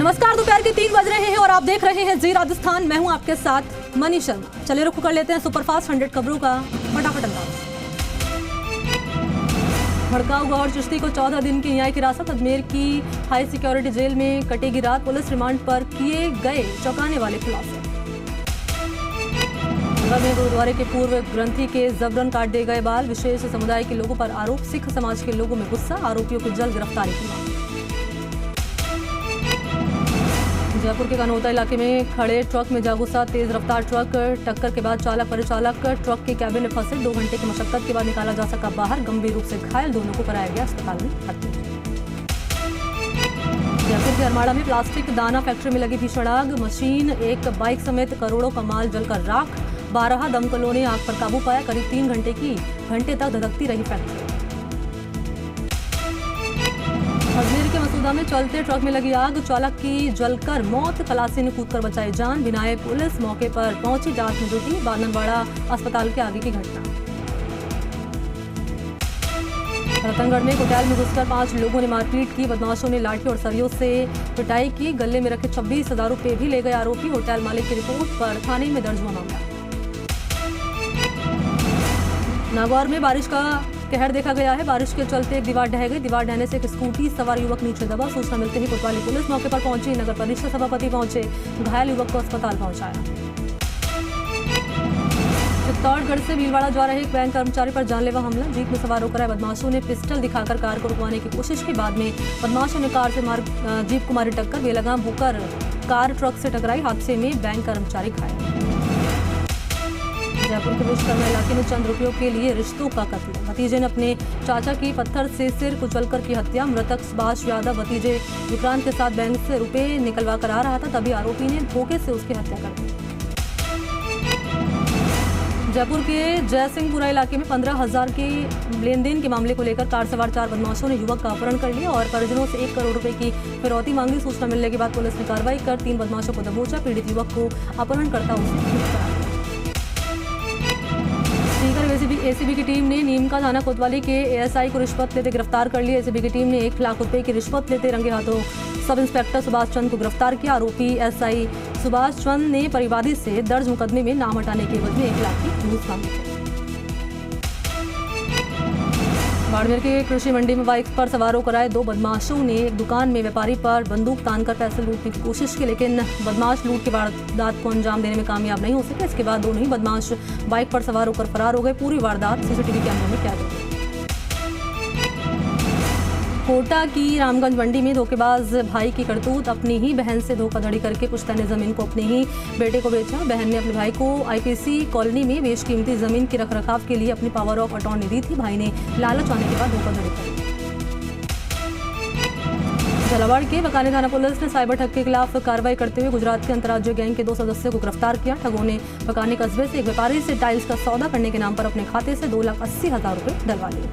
नमस्कार, दोपहर के 3 बज रहे हैं और आप देख रहे हैं जी राजस्थान। मैं हूं आपके साथ मनीष शर्मा। चलिए रुख कर लेते हैं सुपरफास्ट 100 खबरों का फटाफट अंदाज। भड़काऊ गौहर चिश्ती को 14 दिन की न्यायिक हिरासत। अजमेर की हाई सिक्योरिटी जेल में कटेगी रात। पुलिस रिमांड पर किए गए चौंकाने वाले खुलासे। में गुरुद्वारे के पूर्व ग्रंथी के जबरन काट दिए गए बाल। विशेष समुदाय के लोगों पर आरोप। सिख समाज के लोगों में गुस्सा। आरोपियों की जल्द गिरफ्तारी की मांग। जयपुर के कनौता इलाके में खड़े ट्रक में जागुस्सा। तेज रफ्तार ट्रक टक्कर के बाद चालक परिचालक ट्रक के कैबिन में फंसे। 2 घंटे की मशक्कत के बाद निकाला जा सका बाहर। गंभीर रूप से घायल दोनों को कराया गया अस्पताल में भर्ती। जयपुर के अरमाड़ा में प्लास्टिक दाना फैक्ट्री में लगी भीषण आग। मशीन, एक बाइक समेत करोड़ों का माल जलकर राख। 12 दमकलों ने आग पर काबू पाया। करीब 3 घंटे तक धधकती रही फैक्ट्री। अजमेर के मसूदा में चलते ट्रक में लगी आग। चालक की जलकर मौत। खलासी ने कूदकर बचाई जान। बिनाए पुलिस मौके पर पहुंची, जांच में जुटी। बादनवाड़ा अस्पताल के आगे की घटना। रतनगढ़ में होटल में घुसकर 5 लोगों ने मारपीट की। बदमाशों ने लाठी और सरियों से पिटाई की। गले में रखे 26,000 रुपए भी ले गए आरोपी। होटल मालिक की रिपोर्ट पर थाने में दर्ज हुआ मामला। नागौर में बारिश का कहर देखा गया है। बारिश के चलते एक दीवार ढह गई। दीवार ढहने से एक स्कूटी सवार युवक नीचे दबा। सूचना मिलते ही कोतवाली पुलिस मौके पर पहुंची। नगर परिषद सभापति पहुंचे। घायल युवक को अस्पताल पहुंचाया। चित्तौड़गढ़ से भीलवाड़ा जा रहे एक बैंक कर्मचारी पर जानलेवा हमला। जीप में सवार होकर आए बदमाशों ने पिस्टल दिखाकर कार को रुकवाने की कोशिश की। बाद में बदमाशों ने कार से जीप को मारी टक्कर। बेलगाम होकर कार ट्रक से टकराई। हादसे में बैंक कर्मचारी घायल। जयपुर के विश्वकर्मा इलाके में चंद रुपयों के लिए रिश्तों का कत्ल। भतीजे ने अपने चाचा की पत्थर से सिर कुचलकर की हत्या। मृतक सुभाष यादव भतीजे विक्रांत के साथ बैंक से रुपए निकलवा कर आ रहा था, तभी आरोपी ने धोखे से उसकी हत्या कर दी। जयपुर के जयसिंहपुरा इलाके में 15,000 के लेन देन के मामले को लेकर कार सवार 4 बदमाशों ने युवक का अपहरण कर लिया और परिजनों से 1 करोड़ रुपए की फिरौती मांगी। सूचना मिलने के बाद पुलिस ने कार्रवाई कर 3 बदमाशों को दबोचा। पीड़ित युवक को अपहरणकर्ताओं से मुक्त करा दिया। एसीबी की टीम ने नीमका थाना कोतवाली के एएसआई को रिश्वत लेते गिरफ्तार कर लिया। एसीबी की टीम ने 1 लाख रुपए की रिश्वत लेते रंगे हाथों सब इंस्पेक्टर सुभाष चंद को गिरफ्तार किया। आरोपी एसआई सुभाष चंद ने परिवादी से दर्ज मुकदमे में नाम हटाने के एवज में 1 लाख की घूस मांगी थी। बाड़मेर के कृषि मंडी में बाइक पर सवार होकर आए 2 बदमाशों ने एक दुकान में व्यापारी पर बंदूक तानकर पैसे लूटने की कोशिश की, लेकिन बदमाश लूट की वारदात को अंजाम देने में कामयाब नहीं हो सके। इसके बाद दोनों ही बदमाश बाइक पर सवार होकर फरार हो गए। पूरी वारदात सीसीटीवी कैमरे में कैद हो गई। कोटा की रामगंज मंडी में धोखेबाज भाई की करतूत। अपनी ही बहन से धोखाधड़ी करके पुश्तैनी जमीन को अपने ही बेटे को बेचा। बहन ने अपने भाई को आईपीसी कॉलोनी में बेशकीमती जमीन के रखरखाव के लिए अपनी पावर ऑफ अटॉर्नी दी थी। भाई ने लालच आने के बाद धोखाधड़ी करी। झालावाड़ के बकानी थाना पुलिस ने साइबर ठग के खिलाफ कार्रवाई करते हुए गुजरात के अंतर्राज्यीय गैंग के 2 सदस्यों को गिरफ्तार किया। ठगों ने बकानी कस्बे से एक व्यापारी से टाइल्स का सौदा करने के नाम पर अपने खाते से 2,80,000 रुपए डलवा लिए।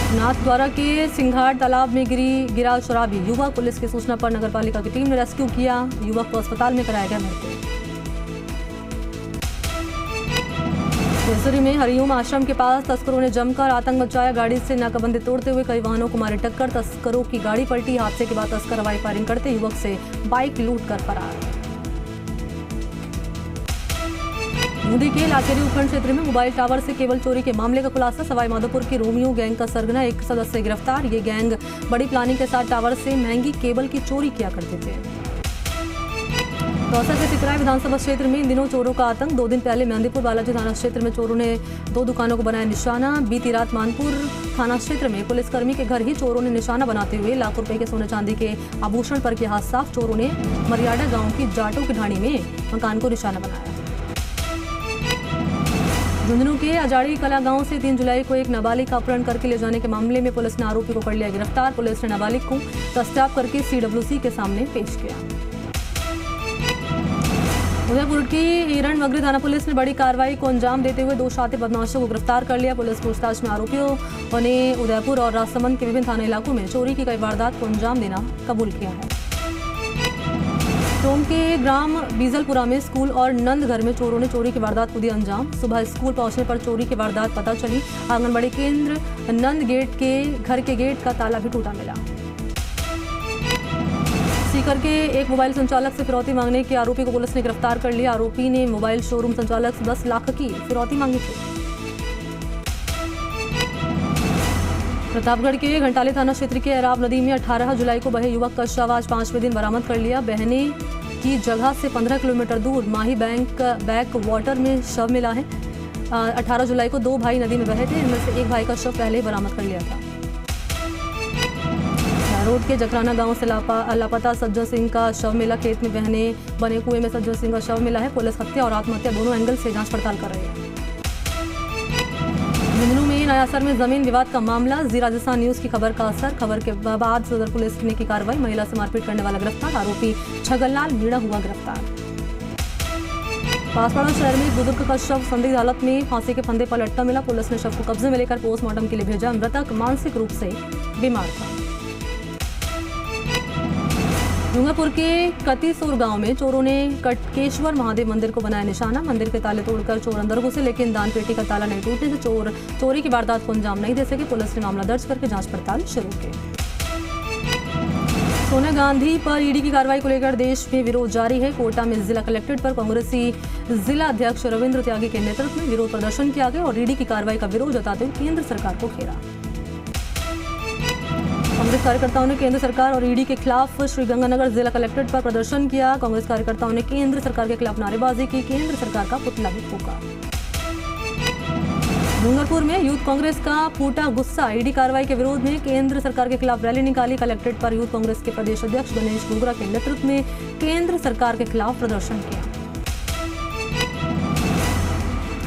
नाथद्वारा के सिंघाड़ तालाब में गिरा शराबी युवक। पुलिस की सूचना पर नगरपालिका की टीम ने रेस्क्यू किया। युवक को अस्पताल में कराया गया भर्ती। जयसुरी में हरिओम आश्रम के पास तस्करों ने जमकर आतंक मचाया। गाड़ी से नाकाबंदी तोड़ते हुए कई वाहनों को मारी टक्कर। तस्करों की गाड़ी पलटी। हादसे के बाद तस्कर हवाई फायरिंग करते युवक से बाइक लूट कर फरार। बूंदी के लाकेरी उपखंड क्षेत्र में मोबाइल टावर से केबल चोरी के मामले का खुलासा। सवाई माधोपुर के रोमियो गैंग का सरगना एक सदस्य गिरफ्तार। ये गैंग बड़ी प्लानिंग के साथ टावर से महंगी केबल की चोरी किया करते थे। दौसा के सिकराई विधानसभा क्षेत्र में इन दिनों चोरों का आतंक। 2 दिन पहले मेहंदीपुर बालाजी थाना क्षेत्र में चोरों ने 2 दुकानों को बनाया निशाना। बीती रात मानपुर थाना क्षेत्र में पुलिसकर्मी के घर ही चोरों ने निशाना बनाते हुए लाखों रुपए के सोने चांदी के आभूषण पर किया हाथ साफ। चोरों ने मरियाडा गांव की जाटों की ढाणी में मकान को निशाना बनाया। झुंझुनू के अजाड़ी कला गांव से 3 जुलाई को एक नाबालिग का अपहरण करके ले जाने के मामले में पुलिस ने आरोपी को कर लिया गिरफ्तार। पुलिस ने नाबालिग को दस्तयाब करके सीडब्ल्यूसी के सामने पेश किया। उदयपुर की हिरण मगरी थाना पुलिस ने बड़ी कार्रवाई को अंजाम देते हुए 2 शातिर बदमाशों को गिरफ्तार कर लिया। पुलिस पूछताछ में आरोपियों ने उदयपुर और राजसमंद के विभिन्न थाना इलाकों में चोरी की कई वारदात को अंजाम देना कबूल किया है। टोंक के ग्राम बीजलपुरा में स्कूल और नंद घर में चोरों ने चोरी की वारदात को दिया अंजाम। सुबह स्कूल पहुंचने पर चोरी की वारदात पता चली। आंगनबाड़ी केंद्र नंद गेट के घर के गेट का ताला भी टूटा मिला। सीकर के एक मोबाइल संचालक से फिरौती मांगने के आरोपी को पुलिस ने गिरफ्तार कर लिया। आरोपी ने मोबाइल शोरूम संचालक से 10 लाख की फिरौती मांगी थी। प्रतापगढ़ के घंटाले थाना क्षेत्र के अराब नदी में 18 जुलाई को बहे युवक का शव आज 5वें दिन बरामद कर लिया। बहने की जगह से 15 किलोमीटर दूर माही बैक वाटर में शव मिला है। 18 जुलाई को 2 भाई नदी में बहे थे। इनमें से एक भाई का शव पहले ही बरामद कर लिया था। रोड के जकराना गांव से लापता सज्जन सिंह का शव मिला। खेत में बने कुएं में सज्जन सिंह का शव मिला है। पुलिस हत्या और आत्महत्या दोनों एंगल से जांच पड़ताल कर रही है। झुंझुनू में नयासर में जमीन विवाद का मामला। जी राजस्थान न्यूज की खबर का असर। खबर के बाद सदर पुलिस ने की कार्रवाई। महिला से मारपीट करने वाला गिरफ्तार। आरोपी छगनलाल मीणा हुआ गिरफ्तार। बांसवाड़ा शहर में एक बुजुर्ग का शव संदिग्ध हालत में फांसी के फंदे पर लटका मिला। पुलिस ने शव को कब्जे में लेकर पोस्टमार्टम के लिए भेजा। मृतक मानसिक रूप से बीमार था। डूंगरपुर के कतीसोर गांव में चोरों ने कटकेश्वर महादेव मंदिर को बनाया निशाना। मंदिर के ताले तोड़कर चोर अंदर घुसे, लेकिन दान पेटी का ताला नहीं टूटने से चोर चोरी की वारदात को अंजाम नहीं दे सके। पुलिस ने मामला दर्ज करके जांच पड़ताल शुरू की। सोनिया गांधी पर ईडी की कार्रवाई को लेकर देश में विरोध जारी है। कोटा में जिला कलेक्ट्रेट पर कांग्रेसी जिला अध्यक्ष रविंद्र त्यागी के नेतृत्व में विरोध प्रदर्शन किया गया और ईडी की कार्रवाई का विरोध जताते हुए केंद्र सरकार को घेरा। कांग्रेस कार्यकर्ताओं ने केंद्र सरकार और ईडी के खिलाफ श्रीगंगानगर जिला कलेक्ट्रेट पर प्रदर्शन किया। कांग्रेस कार्यकर्ताओं ने केंद्र सरकार के खिलाफ नारेबाजी की। केंद्र सरकार का पुतला भी फूंका। डूंगरपुर में यूथ कांग्रेस का फूटा गुस्सा। ईडी कार्रवाई के विरोध में केंद्र सरकार के खिलाफ रैली निकाली। कलेक्ट्रेट पर यूथ कांग्रेस के प्रदेश अध्यक्ष गणेश डोगरा के नेतृत्व में केंद्र सरकार के खिलाफ प्रदर्शन किया।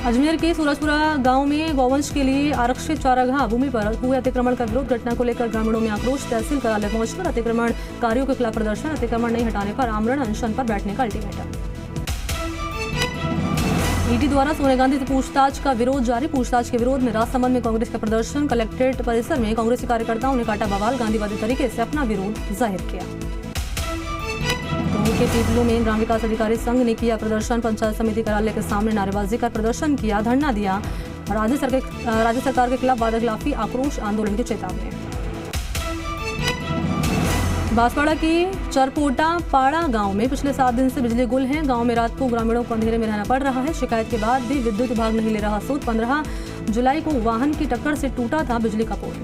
अजमेर के सूरजपुरा गांव में गौवंश के लिए आरक्षित चारागाह भूमि पर हुए अतिक्रमण का विरोध। घटना को लेकर ग्रामीणों में आक्रोश। तहसील कार्यालय पहुंचकर अतिक्रमणकारियों के खिलाफ प्रदर्शन। अतिक्रमण नहीं हटाने पर आमरण अनशन पर बैठने का अल्टीमेटम। ईडी द्वारा सोनिया गांधी से पूछताछ का विरोध जारी। पूछताछ के विरोध में राजसमंद में कांग्रेस का प्रदर्शन। कलेक्ट्रेट परिसर में कांग्रेसी कार्यकर्ताओं ने काटा बवाल। गांधीवादी तरीके से अपना विरोध जाहिर किया। के पीपलू में ग्राम विकास अधिकारी संघ ने किया प्रदर्शन। पंचायत समिति कार्यालय के सामने नारेबाजी कर प्रदर्शन किया। धरना दिया। राज्य सरकार के खिलाफ वादाखिलाफी आक्रोश आंदोलन की चेतावनी। बांसवाड़ा के चरपोटा पाड़ा गांव में पिछले 7 दिन से बिजली गुल है। गांव में रात को ग्रामीणों को अंधेरे में रहना पड़ रहा है। शिकायत के बाद भी विद्युत विभाग नहीं ले रहा सूद। 15 जुलाई को वाहन की टक्कर से टूटा था बिजली का पोल।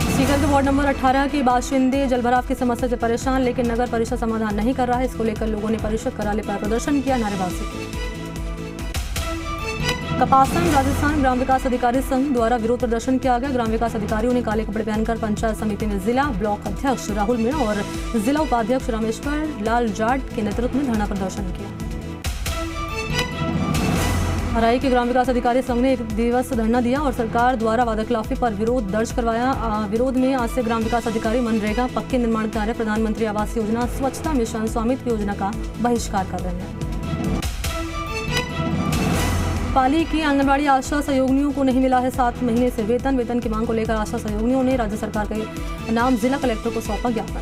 सीकर के वार्ड नंबर 18 के बाशिंदे जलभराव की समस्या से परेशान, लेकिन नगर परिषद समाधान नहीं कर रहा है। इसको लेकर लोगों ने परिषद कार्यालय पर प्रदर्शन किया, नारेबाजी की। कपासन राजस्थान ग्राम विकास अधिकारी संघ द्वारा विरोध प्रदर्शन किया गया। ग्राम विकास अधिकारियों ने काले कपड़े पहनकर पंचायत समिति में जिला ब्लॉक अध्यक्ष राहुल मीणा और जिला उपाध्यक्ष रामेश्वर लाल जाट के नेतृत्व में धरना प्रदर्शन किया। हराई के ग्राम विकास अधिकारी संघ ने 1 दिवस धरना दिया और सरकार द्वारा वादाखिलाफी पर विरोध दर्ज करवाया। विरोध में आज से ग्राम विकास अधिकारी मनरेगा, पक्के निर्माण कार्य, प्रधानमंत्री आवास योजना, स्वच्छता मिशन, स्वामित्व योजना का बहिष्कार कर रहे हैं। पाली की आंगनबाड़ी आशा सहयोगिनियों को नहीं मिला है 7 महीने से वेतन। वेतन की मांग को लेकर आशा सहयोगिनियों ने राज्य सरकार के नाम जिला कलेक्टर को सौंपा ज्ञापन।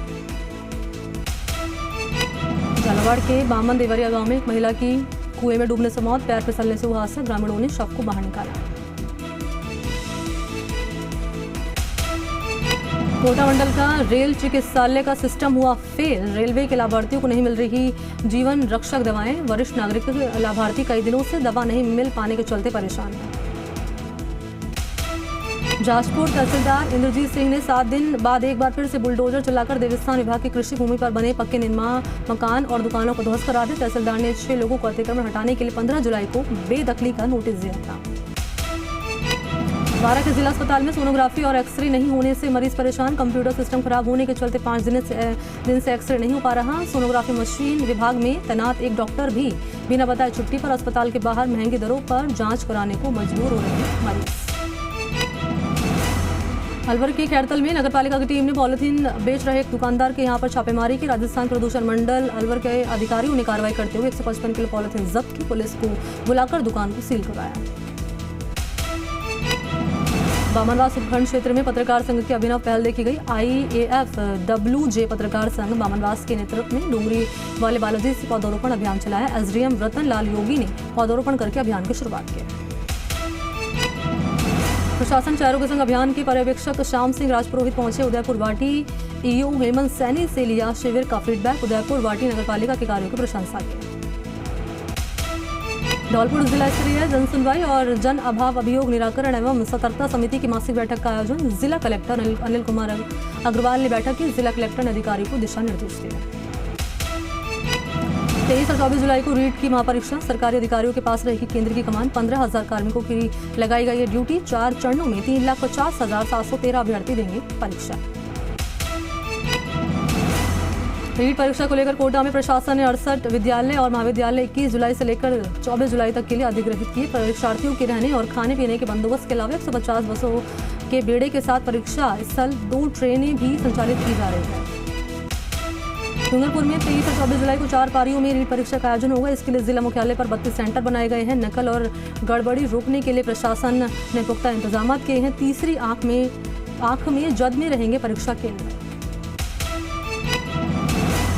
झालावाड़ के बामन देवरिया गांव में एक महिला की कुएं में डूबने से मौत। पैर फिसलने से हुआ हादसा। ग्रामीणों ने शव को बाहर निकाला। कोटा मंडल का रेल चिकित्सालय का सिस्टम हुआ फेल। रेलवे के लाभार्थियों को नहीं मिल रही जीवन रक्षक दवाएं। वरिष्ठ नागरिक लाभार्थी कई दिनों से दवा नहीं मिल पाने के चलते परेशान हैं। जाजपुर तहसीलदार इंद्रजीत सिंह ने 7 दिन बाद एक बार फिर से बुलडोजर चलाकर देवस्थान विभाग की कृषि भूमि पर बने पक्के निर्माण मकान और दुकानों को ध्वस्त करा दिया। तहसीलदार ने 6 लोगों को अतिक्रमण हटाने के लिए 15 जुलाई को बेदखली का नोटिस दिया था। बारा के जिला अस्पताल में सोनोग्राफी और एक्सरे नहीं होने से मरीज परेशान। कंप्यूटर सिस्टम खराब होने के चलते 5 दिन से एक्सरे नहीं हो पा रहा। सोनोग्राफी मशीन विभाग में तैनात एक डॉक्टर भी बिना बताए छुट्टी पर। अस्पताल के बाहर महंगी दरों पर जांच कराने को मजबूर हो रहे हैं मरीज। अलवर के खैरतल में नगरपालिका की टीम ने पॉलिथीन बेच रहे एक दुकानदार के यहां पर छापेमारी की। राजस्थान प्रदूषण मंडल अलवर के अधिकारियों ने कार्रवाई करते हुए 155 किलो पॉलिथीन जब्त की। पुलिस को बुलाकर दुकान को सील करवाया। बामनवास उपखंड क्षेत्र में पत्रकार संघ की अभिनव पहल देखी गई। IAFWJ पत्रकार संघ बामनवास के नेतृत्व में डोंगरी वाले बालाजी से पौधरोपण अभियान चलाया। SDM रतन लाल योगी ने पौधरोपण करके अभियान की शुरुआत की। प्रशासन चारों के संग अभियान के पर्यवेक्षक श्याम सिंह राजपुरोहित पहुंचे। उदयपुर वाटी ईओ हेमंत सैनी से लिया शिविर का फीडबैक। उदयपुर वाटी नगरपालिका के कार्यों की प्रशंसा की। धौलपुर जिला स्तरीय जन सुनवाई और जन अभाव अभियोग निराकरण एवं सतर्कता समिति की मासिक बैठक का आयोजन। जिला कलेक्टर अनिल कुमार अग्रवाल ने बैठक की। जिला कलेक्टर ने अधिकारियों को दिशा निर्देश दिए। 23 और 24 जुलाई को रीट की महापरीक्षा। सरकारी अधिकारियों के पास रहेगी केंद्र की कमान। 15,000 कार्मिकों की लगाई गई ड्यूटी। 4 चरणों में 3,50,713 अभ्यर्थी देंगे परीक्षा। रीट परीक्षा को लेकर कोटा में प्रशासन ने 68 विद्यालय और महाविद्यालय 21 जुलाई से लेकर 24 जुलाई तक के लिए अधिग्रहित किए। परीक्षार्थियों के रहने और खाने पीने के बंदोबस्त के अलावा 150 बसों के बेड़े के साथ परीक्षा स्थल 2 ट्रेनें भी संचालित की जा रही है। डूंगरपुर में 23 और 24 जुलाई को 4 पारियों में रीट परीक्षा का आयोजन होगा। इसके लिए जिला मुख्यालय पर 32 सेंटर बनाए गए हैं। नकल और गड़बड़ी रोकने के लिए प्रशासन ने पुख्ता इंतजाम किए हैं। तीसरी आंख में जद में रहेंगे परीक्षा केंद्र।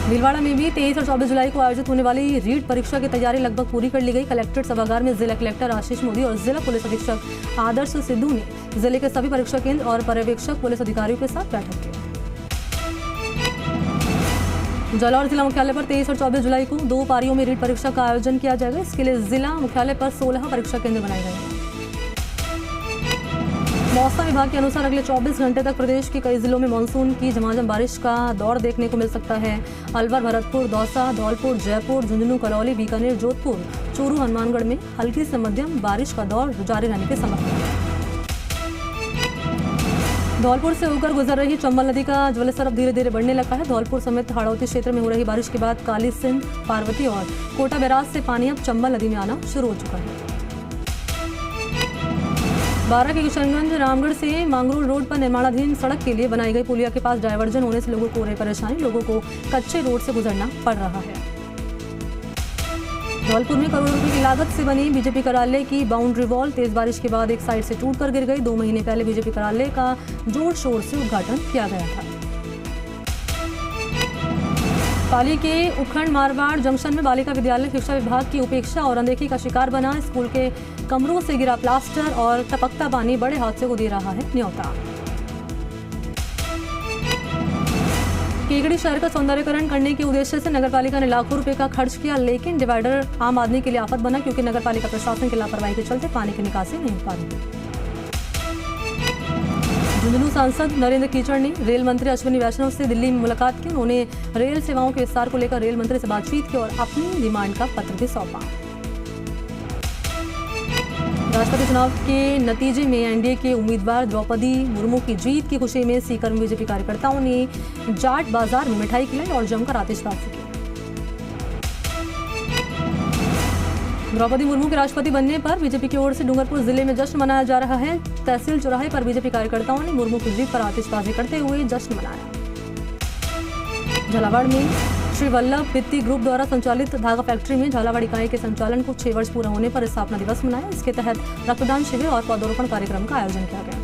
भीलवाड़ा में भी 23 और 24 जुलाई को आयोजित होने वाली रीट परीक्षा की तैयारी लगभग पूरी कर ली गई। कलेक्ट्रेट सभागार में जिला कलेक्टर आशीष मोदी और जिला पुलिस अधीक्षक आदर्श सिद्धू ने जिले के सभी परीक्षा केंद्र और पर्यवेक्षक पुलिस अधिकारियों के साथ बैठक की। जालौर जिला मुख्यालय पर 23 और 24 जुलाई को 2 पारियों में रीट परीक्षा का आयोजन किया जाएगा। इसके लिए जिला मुख्यालय पर 16 परीक्षा केंद्र बनाए गए हैं। मौसम विभाग के अनुसार अगले 24 घंटे तक प्रदेश के कई जिलों में मानसून की झमाझम बारिश का दौर देखने को मिल सकता है। अलवर, भरतपुर, दौसा, धौलपुर, जयपुर, झुंझुनू, करौली, बीकानेर, जोधपुर, चूरू, हनुमानगढ़ में हल्की से मध्यम बारिश का दौर जारी रहने की संभावना है। धौलपुर से होकर गुजर रही चंबल नदी का जलस्तर अब धीरे धीरे बढ़ने लगा है। धौलपुर समेत हाड़ौती क्षेत्र में हो रही बारिश के बाद काली सिंध, पार्वती और कोटा बैराज से पानी अब चंबल नदी में आना शुरू हो चुका है। बारां के किशनगंज रामगढ़ से मांगरोल रोड पर निर्माणाधीन सड़क के लिए बनाई गई पुलिया के पास डायवर्जन होने से लोगों को हो रही परेशानी। लोगों को कच्चे रोड से गुजरना पड़ रहा है। धौलपुर में करोड़ों रुपए की लागत से बनी बीजेपी कार्यालय की बाउंड्री वॉल तेज बारिश के बाद एक साइड से टूटकर गिर गई। 2 महीने पहले बीजेपी कार्यालय का जोर शोर से उद्घाटन किया गया था। पाली के उखंड मारवाड़ जंक्शन में बालिका विद्यालय शिक्षा विभाग की उपेक्षा और अनदेखी का शिकार बना। स्कूल के कमरों से गिरा प्लास्टर और टपकता पानी बड़े हादसे को दे रहा है न्योता। केकड़ी शहर का सौंदर्यीकरण करने के उद्देश्य से नगरपालिका ने लाखों रुपए का खर्च किया, लेकिन डिवाइडर आम आदमी के लिए आफत बना क्योंकि नगरपालिका प्रशासन की लापरवाही के चलते पानी की निकासी नहीं हो पा रही। झुंझुनू सांसद नरेंद्र कीचड़ ने रेल मंत्री अश्विनी वैष्णव से दिल्ली में मुलाकात की। उन्होंने रेल सेवाओं के विस्तार को लेकर रेल मंत्री से बातचीत की और अपनी डिमांड का पत्र भी सौंपा। राष्ट्रपति चुनाव के नतीजे में एनडीए के उम्मीदवार द्रौपदी मुर्मू की जीत की खुशी में सीकर में बीजेपी कार्यकर्ताओं ने जाट बाजार में मिठाई खिलाई और जमकर आतिशबाजी की। द्रौपदी मुर्मू के राष्ट्रपति बनने पर बीजेपी की ओर से डूंगरपुर जिले में जश्न मनाया जा रहा है। तहसील चौराहे पर बीजेपी कार्यकर्ताओं ने मुर्मू की जीत पर आतिशबाजी करते हुए जश्न मनाया। झालावाड़ में श्री वल्लभ वित्तीय ग्रुप द्वारा संचालित धागा फैक्ट्री में झालावाड़ इकाई के संचालन को 6 वर्ष पूरा होने पर स्थापना दिवस मनाया। इसके तहत रक्तदान शिविर और पौधरोपण कार्यक्रम का आयोजन किया गया।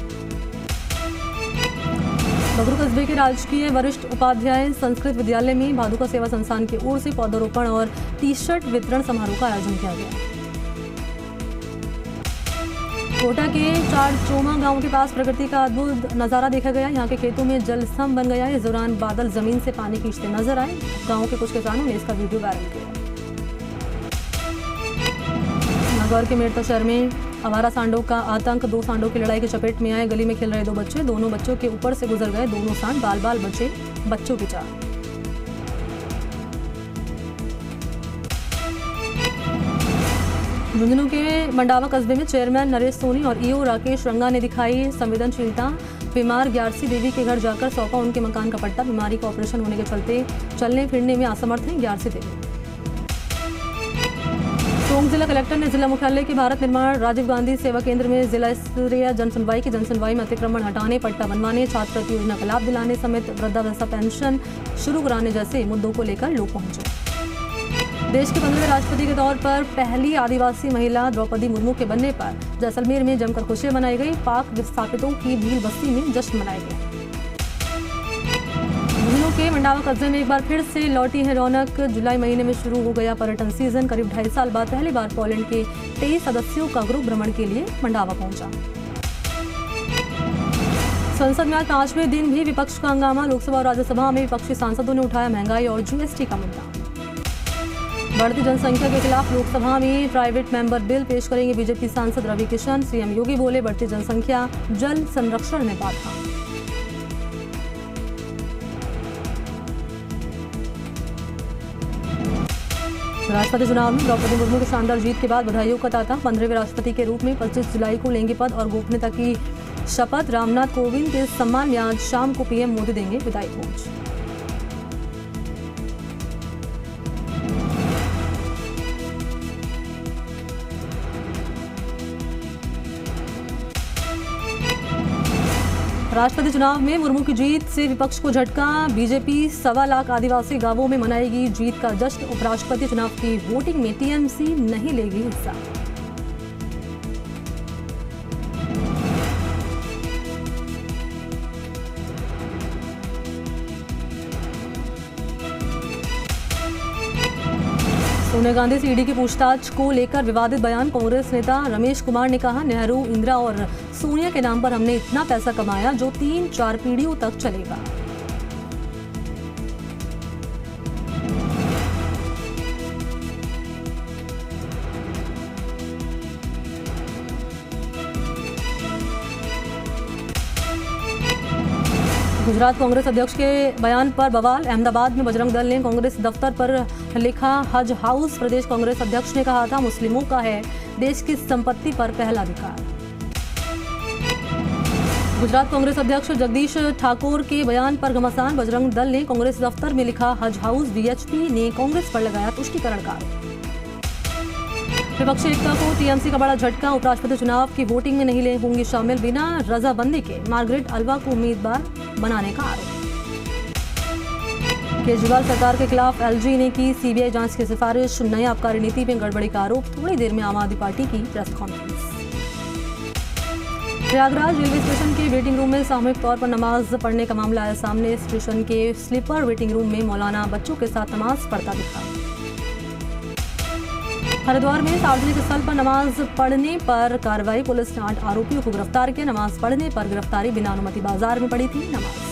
बगरू कस्बे के राजकीय वरिष्ठ उपाध्याय संस्कृत विद्यालय में भादुका सेवा संस्थान की ओर से पौधरोपण और टी-शर्ट वितरण समारोह का आयोजन किया गया। कोटा के चारचोमा गांव के पास प्रकृति का अद्भुत नजारा देखा गया। यहाँ के खेतों में जल स्तंभ बन गया। इस दौरान बादल जमीन से पानी खींचते नजर आए। गांव के कुछ किसानों ने इसका वीडियो वायरल किया। नागौर के मेड़ता शहर में आवारा सांडों का आतंक। 2 सांडों की लड़ाई की चपेट में आए। गली में खेल रहे 2 बच्चे। दोनों बच्चों के ऊपर से गुजर गए। दोनों सांड बाल बाल बचे बच्चों की चाल। झुंझुनू के मंडावा कस्बे में चेयरमैन नरेश सोनी और ईओ राकेश रंगा ने दिखाई संवेदनशीलता। बीमार ग्यारसी देवी के घर जाकर सौंपा उनके मकान का पट्टा। बीमारी का ऑपरेशन होने के चलते चलने फिरने में असमर्थ हैं ग्यारसी देवी। टोंक जिला कलेक्टर ने जिला मुख्यालय के भारत निर्माण राजीव गांधी सेवा केंद्र में जिला स्तरीय जनसुनवाई की। जनसुनवाई में अतिक्रमण हटाने, पट्टा बनवाने, छात्रवृत्ति योजना का लाभ दिलाने समेत वृद्धावस्था पेंशन शुरू कराने जैसे मुद्दों को लेकर लोग पहुंचे। देश के 15वें राष्ट्रपति के तौर पर पहली आदिवासी महिला द्रौपदी मुर्मू के बनने पर जैसलमेर में जमकर खुशियां मनाई गई। पाक विस्थापितों की भील बस्ती में जश्न मनाया गया। झुंझुनू के मंडावा कस्बे में एक बार फिर से लौटी है रौनक। जुलाई महीने में शुरू हो गया पर्यटन सीजन। करीब 2.5 साल बाद पहली बार पोलैंड के 23 सदस्यों का ग्रुप भ्रमण के लिए मंडावा पहुंचा। संसद में आज 5वें दिन भी विपक्ष का हंगामा। लोकसभा और राज्यसभा में विपक्षी सांसदों ने उठाया महंगाई और जीएसटी का मुद्दा। बढ़ती जनसंख्या के खिलाफ लोकसभा में प्राइवेट मेंबर बिल पेश करेंगे बीजेपी सांसद रवि किशन। सीएम योगी बोले बढ़ती जनसंख्या जल संरक्षण में बाधा। राष्ट्रपति चुनाव में द्रौपदी मुर्मू की शानदार जीत के बाद बधाइयों का तांता। 15वें राष्ट्रपति के रूप में 25 जुलाई को लेंगे पद और गोपनीयता की शपथ। रामनाथ कोविंद के सम्मान में आज शाम को पीएम मोदी देंगे विदाई भोज। राष्ट्रपति चुनाव में मुर्मू की जीत से विपक्ष को झटका। बीजेपी 1.25 लाख आदिवासी गांवों में मनाएगी जीत का जश्न। उपराष्ट्रपति चुनाव की वोटिंग में टीएमसी नहीं लेगी हिस्सा। सोनिया गांधी से ईडी की पूछताछ को लेकर विवादित बयान। कांग्रेस नेता रमेश कुमार ने कहा, नेहरू, इंदिरा और सोनिया के नाम पर हमने इतना पैसा कमाया जो 3-4 पीढ़ियों तक चलेगा। गुजरात कांग्रेस अध्यक्ष के बयान पर बवाल। अहमदाबाद में बजरंग दल ने कांग्रेस दफ्तर पर लिखा हज हाउस। प्रदेश कांग्रेस अध्यक्ष ने कहा था, मुस्लिमों का है देश की संपत्ति पर पहला अधिकार। गुजरात कांग्रेस अध्यक्ष जगदीश ठाकुर के बयान पर घमासान। बजरंग दल ने कांग्रेस दफ्तर में लिखा हज हाउस। वीएचपी ने कांग्रेस पर लगाया तुष्टीकरण का आरोप। विपक्षी एकता को टीएमसी का बड़ा झटका। उपराष्ट्रपति चुनाव की वोटिंग में नहीं होंगी शामिल। बिना रजाबंदी के मार्गरेट अल्वा को उम्मीदवार बनाने का आरोप। केजरीवाल सरकार के खिलाफ एलजी ने की सीबीआई जांच की सिफारिश। नई आबकारी नीति में गड़बड़ी का आरोप। थोड़ी देर में आम आदमी पार्टी की press conference. Prayagraj railway station के वेटिंग रूम में सामूहिक तौर पर नमाज पढ़ने का मामला आया सामने। स्टेशन के स्लीपर वेटिंग रूम में मौलाना बच्चों के साथ नमाज पढ़ता दिखा। हरिद्वार में सार्वजनिक स्थल पर नमाज पढ़ने पर कार्रवाई। पुलिस ने 8 आरोपियों को गिरफ्तार किया। नमाज पढ़ने पर गिरफ्तारी। बिना अनुमति बाजार में पड़ी थी नमाज।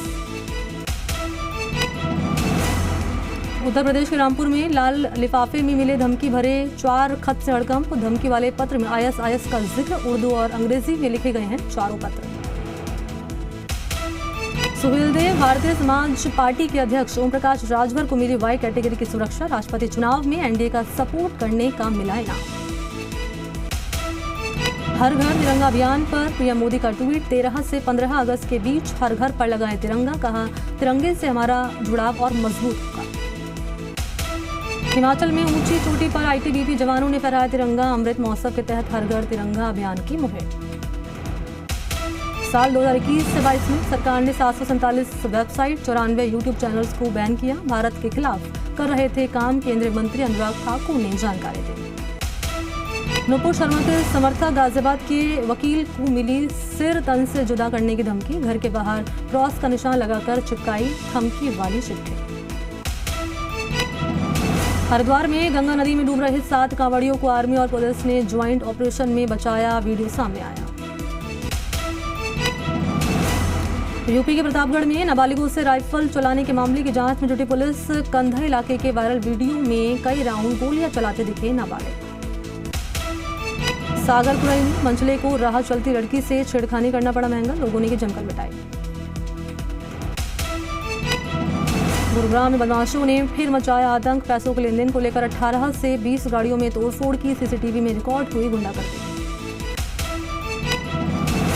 उत्तर प्रदेश के रामपुर में लाल लिफाफे में मिले धमकी भरे 4 खत से हड़कंप। धमकी वाले पत्र में आईएसआईएस का जिक्र। उर्दू और अंग्रेजी में लिखे गए हैं चारों पत्र। सुहेल देव भारतीय समाज पार्टी के अध्यक्ष ओम प्रकाश राजभर को मिली वाई कैटेगरी की सुरक्षा। राष्ट्रपति चुनाव में एनडीए का सपोर्ट करने का मिला इनाम। हर घर तिरंगा अभियान पर पीएम मोदी का ट्वीट। 13 से 15 अगस्त के बीच हर घर पर लगाएं तिरंगा। कहा, तिरंगे से हमारा जुड़ाव और मजबूत होगा। हिमाचल में ऊंची चोटी पर आईटीबीपी जवानों ने फहराया तिरंगा। अमृत महोत्सव के तहत हर घर तिरंगा अभियान की मुहिम। साल 2021 से 22 में सरकार ने 747 वेबसाइट, 94 यूट्यूब चैनल्स को बैन किया। भारत के खिलाफ कर रहे थे काम। केंद्रीय मंत्री अनुराग ठाकुर ने जानकारी दी। नुपुर शर्मा के समर्थक गाजियाबाद के वकील को मिली सिर तन से जुदा करने की धमकी। घर के बाहर क्रॉस का निशान लगाकर चिपकाई धमकी वाली चिट्ठी। हरिद्वार में गंगा नदी में डूब रहे 7 कांवड़ियों को आर्मी और पुलिस ने ज्वाइंट ऑपरेशन में बचाया। वीडियो सामने आया। यूपी के प्रतापगढ़ में नाबालिगों से राइफल चलाने के मामले की जांच में जुटी पुलिस। कंधा इलाके के वायरल वीडियो में कई राउंड गोलियां चलाते दिखे नाबालिग। सागरपुराई में मंचले को राह चलती लड़की से छेड़खानी करना पड़ा महंगा। लोगों ने की जमकर मिटाई। गुरुग्राम में बदमाशों ने फिर मचाया आतंक। पैसों के लेनदेन को लेकर 18 से 20 गाड़ियों में तोड़फोड़ की। सीसीटीवी में रिकॉर्ड हुई गुंडागर्दी।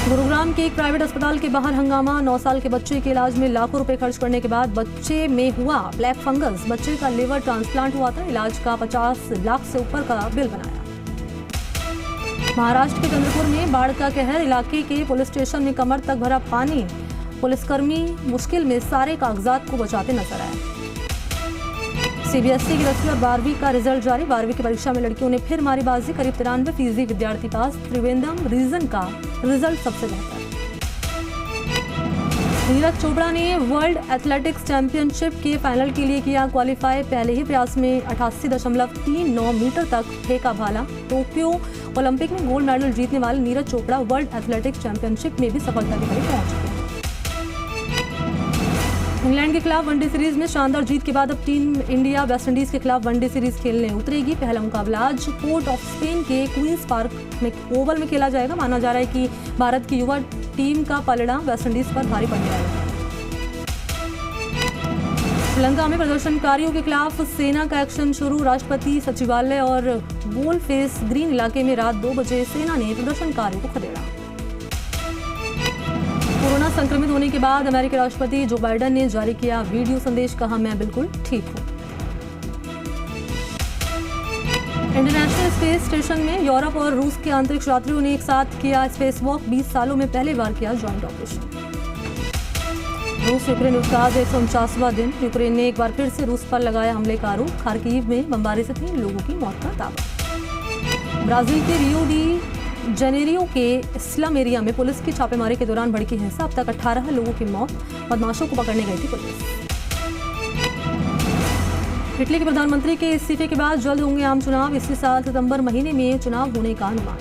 गुरुग्राम के एक प्राइवेट अस्पताल के बाहर हंगामा। 9 साल के बच्चे के इलाज में लाखों रुपए खर्च करने के बाद बच्चे में हुआ ब्लैक फंगस। बच्चे का लिवर ट्रांसप्लांट हुआ था। इलाज का 50 लाख से ऊपर का बिल बनाया। महाराष्ट्र के चंद्रपुर में बाढ़ का कहर। इलाके के पुलिस स्टेशन में कमर तक भरा पानी। पुलिसकर्मी मुश्किल में सारे कागजात को बचाते नजर आए। सीबीएसई की 10वीं और 12वीं का रिजल्ट जारी। 12वीं की परीक्षा में लड़कियों ने फिर मारी बाजी। करीब 93% विद्यार्थी पास। त्रिवेंद्रम रीजन का रिजल्ट सबसे बेहतर। नीरज चोपड़ा ने वर्ल्ड एथलेटिक्स चैंपियनशिप के फाइनल के लिए किया क्वालिफाई। पहले ही प्रयास में 88.39 मीटर तक फेंका भाला। टोक्यो ओलंपिक में गोल्ड मेडल जीतने वाले Neeraj Chopra world athletics championship में भी सफलता के करीब पहुंच गए। इंग्लैंड के खिलाफ वनडे सीरीज में शानदार जीत के बाद अब टीम इंडिया वेस्टइंडीज के खिलाफ वनडे सीरीज खेलने उतरेगी। पहला मुकाबला आज पोर्ट ऑफ स्पेन के क्वींस पार्क में ओवल में खेला जाएगा। माना जा रहा है कि भारत की युवा टीम का पलड़ा वेस्टइंडीज पर भारी पड़ने वाला है। श्रीलंका में प्रदर्शनकारियों के खिलाफ सेना का एक्शन शुरू। राष्ट्रपति सचिवालय और गोलफेस ग्रीन इलाके में रात 2 बजे सेना ने प्रदर्शनकारियों को खदेड़ा। कोरोना संक्रमित होने के बाद अमेरिकी राष्ट्रपति जो बाइडेन ने जारी किया वीडियो संदेश, कहा मैं बिल्कुल ठीक हूं। इंटरनेशनल स्पेस स्टेशन में यूरोप और रूस के अंतरिक्ष यात्रियों ने एक साथ किया स्पेस वॉक। 20 सालों में पहली बार किया ज्वाइंट ऑपरेशन। रूस यूक्रेन युद्ध का आज 149वां दिन। यूक्रेन ने एक बार फिर से रूस पर लगाया हमले का आरोप। खार्किव में बमबारी से 3 लोगों की मौत का दावा। ब्राजील के रियो डी जेनेरियो के स्लम एरिया में पुलिस की छापेमारी के दौरान भड़की हिंसा। अब तक 18 लोगों की मौत। बदमाशों को पकड़ने गई थी पुलिस। इटली के प्रधानमंत्री के इस्तीफे के बाद जल्द होंगे आम चुनाव। इसी साल सितंबर महीने में चुनाव होने का अनुमान।